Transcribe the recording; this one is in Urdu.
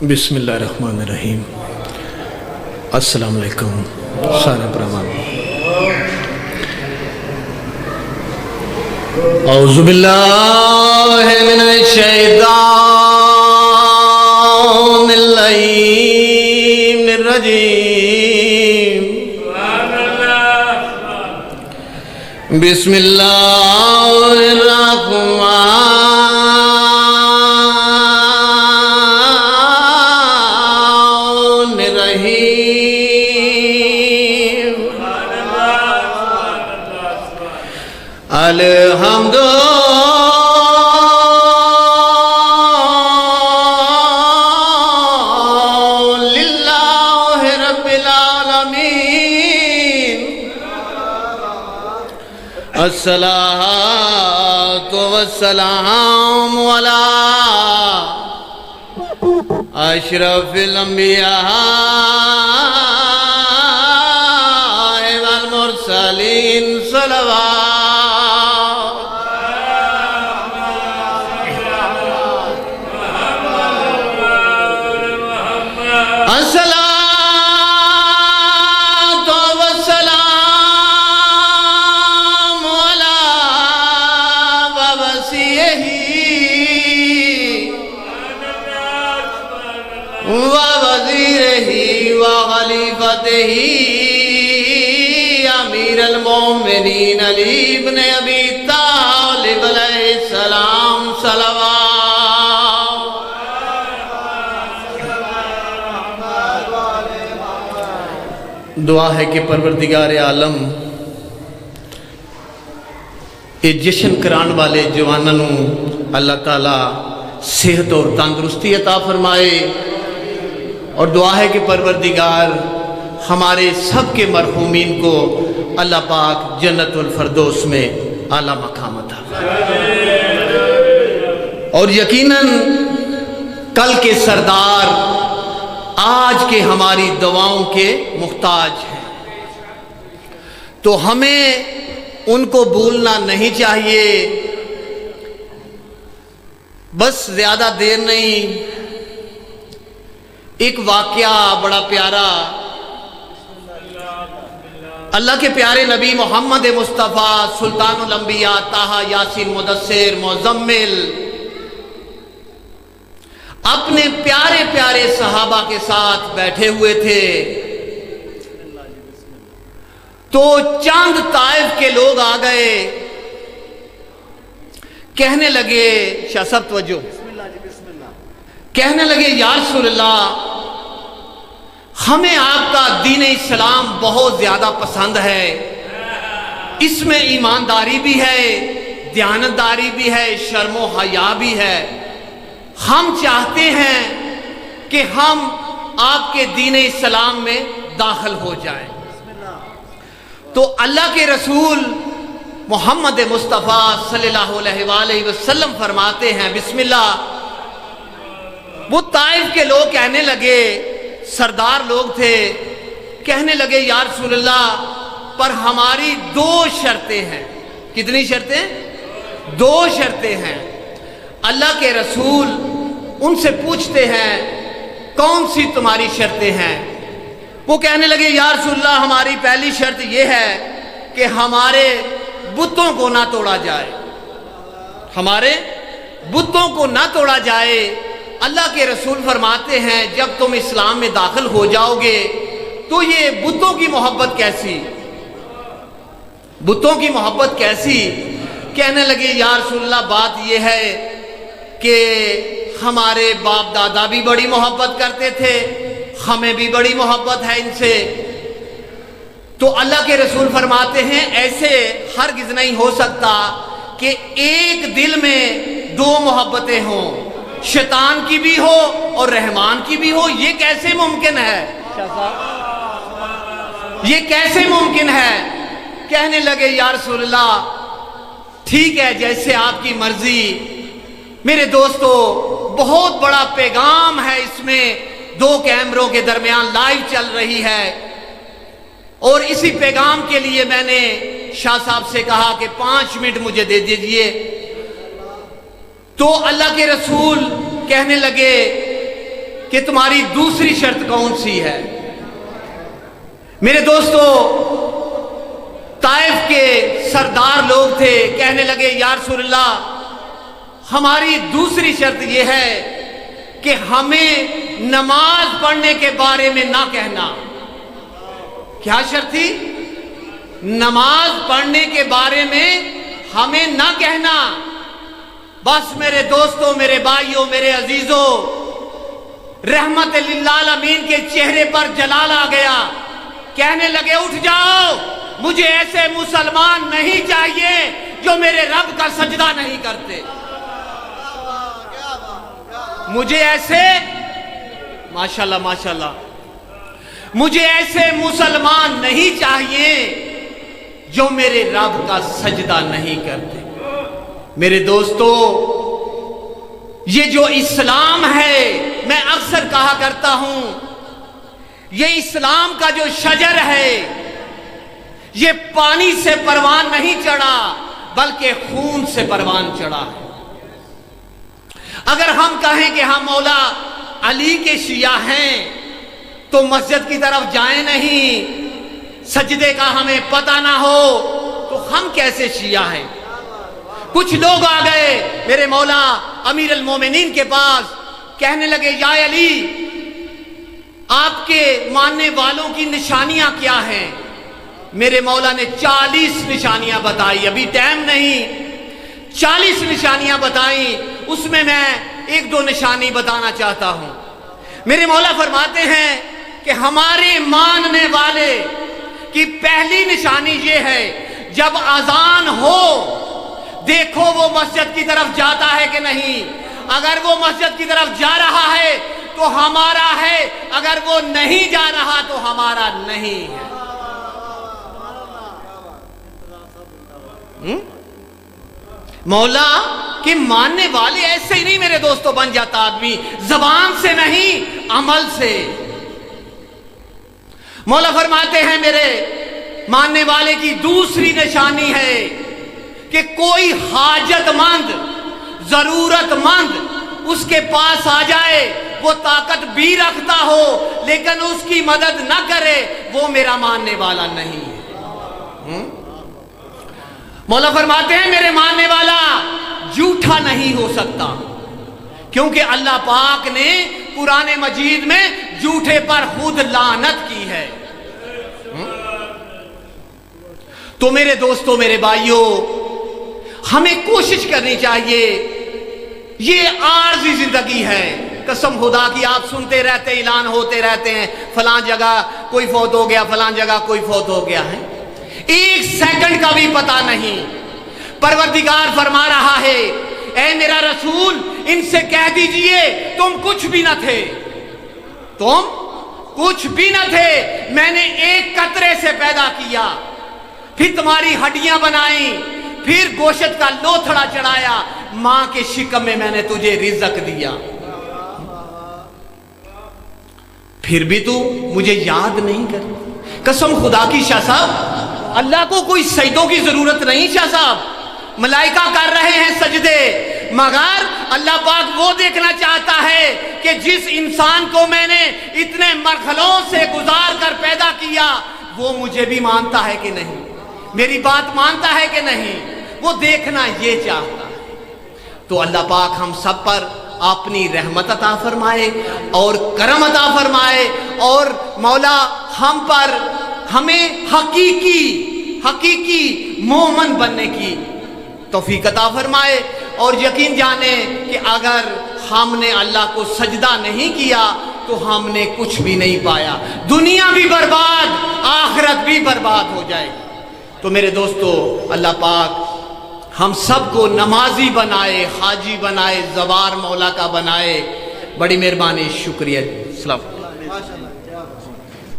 بسم اللہ الرحمن الرحیم۔ السلام علیکم سارے برہمان۔ اعوذ باللہ من الشیطان اللعین الرجیم۔ بسم اللہ الرحمن الرحیم۔ الحمد للہ رب العالمین۔ الصلاۃ والسلام علی اشرف الانبیاء والمرسلین صلوات۔ امیر المومنین علی بن ابی طالب علیہ السلام صلوات۔ دعا ہے کہ پروردگار عالم یہ جشن کران والے جوانوں اللہ تعالیٰ صحت اور تندرستی عطا فرمائے، اور دعا ہے کہ پروردگار ہمارے سب کے مرحومین کو اللہ پاک جنت الفردوس میں اعلیٰ مقام عطا فرمائے۔ اور یقیناً کل کے سردار آج کے ہماری دعاؤں کے محتاج ہیں، تو ہمیں ان کو بھولنا نہیں چاہیے۔ بس زیادہ دیر نہیں، ایک واقعہ بڑا پیارا، اللہ کے پیارے نبی محمد مصطفیٰ سلطان الانبیاء طٰہٰ یاسین مدثر مزمل اپنے پیارے پیارے صحابہ کے ساتھ بیٹھے ہوئے تھے، تو چاند طائف کے لوگ آ گئے، کہنے لگے، شاہ صاحب توجہ، کہنے لگے یا رسول اللہ، ہمیں آپ کا دین اسلام بہت زیادہ پسند ہے، اس میں ایمانداری بھی ہے، دیانتداری بھی ہے، شرم و حیا بھی ہے۔ ہم چاہتے ہیں کہ ہم آپ کے دین اسلام میں داخل ہو جائیں۔ تو اللہ کے رسول محمد مصطفیٰ صلی اللہ علیہ وآلہ وسلم فرماتے ہیں، بسم اللہ۔ وہ طائف کے لوگ کہنے لگے، سردار لوگ تھے، کہنے لگے یا رسول اللہ، پر ہماری دو شرطیں ہیں۔ کتنی شرطیں؟ دو شرطیں ہیں۔ اللہ کے رسول ان سے پوچھتے ہیں کون سی تمہاری شرطیں ہیں؟ وہ کہنے لگے یا رسول اللہ، ہماری پہلی شرط یہ ہے کہ ہمارے بتوں کو نہ توڑا جائے، ہمارے بتوں کو نہ توڑا جائے۔ اللہ کے رسول فرماتے ہیں جب تم اسلام میں داخل ہو جاؤ گے تو یہ بتوں کی محبت کیسی، بتوں کی محبت کیسی؟ کہنے لگے یا رسول اللہ، بات یہ ہے کہ ہمارے باپ دادا بھی بڑی محبت کرتے تھے، ہمیں بھی بڑی محبت ہے ان سے۔ تو اللہ کے رسول فرماتے ہیں ایسے ہرگز نہیں ہو سکتا کہ ایک دل میں دو محبتیں ہوں، شیطان کی بھی ہو اور رحمان کی بھی ہو۔ یہ کیسے ممکن ہے؟ یہ کیسے ممکن ہے؟ کہنے لگے یا رسول اللہ، ٹھیک ہے جیسے آپ کی مرضی۔ میرے دوستو، بہت بڑا پیغام ہے اس میں، دو کیمروں کے درمیان لائیو چل رہی ہے، اور اسی پیغام کے لیے میں نے شاہ صاحب سے کہا کہ 5 منٹ مجھے دے دیجئے۔ تو اللہ کے رسول کہنے لگے کہ تمہاری دوسری شرط کون سی ہے؟ میرے دوستو، طائف کے سردار لوگ تھے، کہنے لگے یا رسول اللہ ہماری دوسری شرط یہ ہے کہ ہمیں نماز پڑھنے کے بارے میں نہ کہنا۔ کیا شرط تھی؟ نماز پڑھنے کے بارے میں ہمیں نہ کہنا۔ بس میرے دوستوں، میرے بھائیوں، میرے عزیزوں، رحمت للعالمین کے چہرے پر جلال آ گیا۔ کہنے لگے اٹھ جاؤ، مجھے ایسے مسلمان نہیں چاہیے جو میرے رب کا سجدہ نہیں کرتے۔ مجھے ایسے، ماشاءاللہ ماشاءاللہ، مجھے ایسے مسلمان نہیں چاہیے جو میرے رب کا سجدہ نہیں کرتے۔ میرے دوستو، یہ جو اسلام ہے، میں اکثر کہا کرتا ہوں، یہ اسلام کا جو شجر ہے، یہ پانی سے پروان نہیں چڑھا بلکہ خون سے پروان چڑھا ہے۔ اگر ہم کہیں کہ ہم مولا علی کے شیعہ ہیں تو مسجد کی طرف جائیں نہیں، سجدے کا ہمیں پتہ نہ ہو تو ہم کیسے شیعہ ہیں؟ کچھ لوگ آ گئے میرے مولا امیر المومنین کے پاس، کہنے لگے یا علی آپ کے ماننے والوں کی نشانیاں کیا ہیں؟ میرے مولا نے 40 نشانیاں بتائی، ابھی ٹائم نہیں، 40 نشانیاں بتائیں، اس میں ایک دو نشانی بتانا چاہتا ہوں۔ میرے مولا فرماتے ہیں کہ ہمارے ماننے والے کی پہلی نشانی یہ ہے، جب اذان ہو دیکھو وہ مسجد کی طرف جاتا ہے کہ نہیں، اگر وہ مسجد کی طرف جا رہا ہے تو ہمارا ہے، اگر وہ نہیں جا رہا تو ہمارا نہیں ہے۔ مولا کہ ماننے والے ایسے ہی نہیں میرے دوستو بن جاتا آدمی، زبان سے نہیں عمل سے۔ مولا فرماتے ہیں میرے ماننے والے کی دوسری نشانی ہے کہ کوئی حاجت مند، ضرورت مند اس کے پاس آ جائے، وہ طاقت بھی رکھتا ہو لیکن اس کی مدد نہ کرے، وہ میرا ماننے والا نہیں ہے۔ مولا فرماتے ہیں میرے ماننے والا جھوٹا نہیں ہو سکتا، کیونکہ اللہ پاک نے قرآن مجید میں جھوٹے پر خود لعنت کی ہے۔ تو میرے دوستوں، میرے بھائیوں، ہمیں کوشش کرنی چاہیے، یہ عارضی زندگی ہے، قسم خدا کی آپ سنتے رہتے، اعلان ہوتے رہتے ہیں، فلاں جگہ کوئی فوت ہو گیا، فلاں جگہ کوئی فوت ہو گیا ہے، ایک سیکنڈ کا بھی پتہ نہیں۔ پروردگار فرما رہا ہے اے میرا رسول ان سے کہہ دیجئے تم کچھ بھی نہ تھے، تم کچھ بھی نہ تھے، میں نے ایک قطرے سے پیدا کیا، پھر تمہاری ہڈیاں بنائیں، پھر گوشت کا لوتھڑا چڑھایا، ماں کے شکم میں میں نے تجھے رزق دیا، پھر بھی تو مجھے یاد نہیں کرتی۔ قسم خدا کی شاہ صاحب، اللہ کو کوئی سجدوں کی ضرورت نہیں شاہ صاحب، ملائکہ کر رہے ہیں سجدے، مگر اللہ پاک وہ دیکھنا چاہتا ہے کہ جس انسان کو میں نے اتنے مرحلوں سے گزار کر پیدا کیا وہ مجھے بھی مانتا ہے کہ نہیں، میری بات مانتا ہے کہ نہیں، وہ دیکھنا یہ چاہتا ہے۔ تو اللہ پاک ہم سب پر اپنی رحمت عطا فرمائے اور کرم عطا فرمائے، اور مولا ہم پر ہمیں حقیقی مومن بننے کی توفیق عطا فرمائے، اور یقین جانے کہ اگر ہم نے اللہ کو سجدہ نہیں کیا تو ہم نے کچھ بھی نہیں پایا، دنیا بھی برباد، آخرت بھی برباد ہو جائے گی۔ تو میرے دوستو، اللہ پاک ہم سب کو نمازی بنائے، حاجی بنائے، زوار مولا کا بنائے، بڑی مہربانی، شکریہ، السلام۔